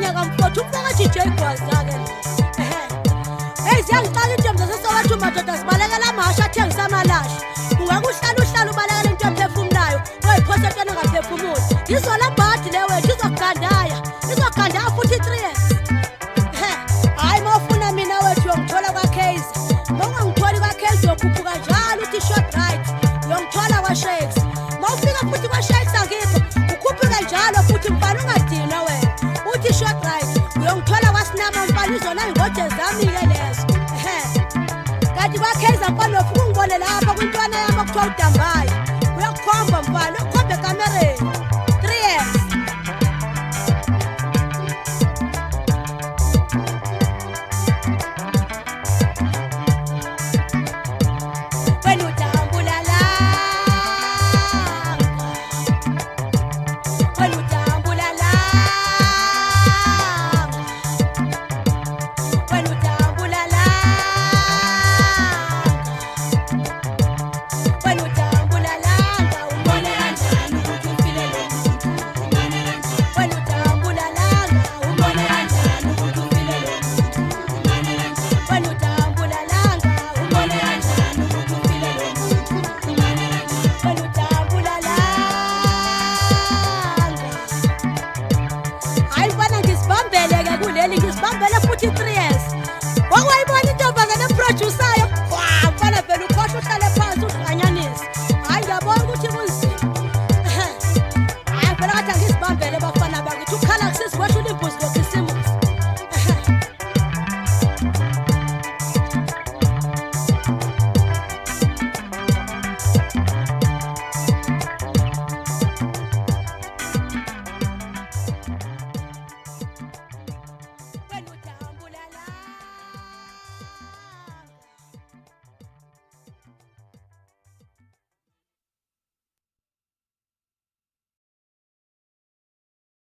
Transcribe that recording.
nyaka mfowethu ufaka DJ Gwaza-ke. Hey ziyangixaka intombi zaseSoweto madoda sibalekela amahasha athengisa amalahle. Ungakuhlala ubalekela into ephefumulayo oyiphosa entwana ngaphefumuli. Izola bhadi le wethu izogandaya futhi 3 years. Hayi mawufuna mina wethu uyongithola kwaCase. Mawungangitholi kwaCase uyokhuphuka njalo uthi short right. Uyongithola kwaShakes. Mawufika futhi kwaShakes angikho ukhuphuka njalo futhi mfana ungadinwa wena. Uthi short right uyongithola kwaSinama mfana izona ingoje zami-ke lezo. Kanti kwaCase mfana ufika ungibone lapha kwintwana yami okuthiwa uDambayi. Uyakukhomba mfana ukhombe ekamereni 3 years. Ngisibambele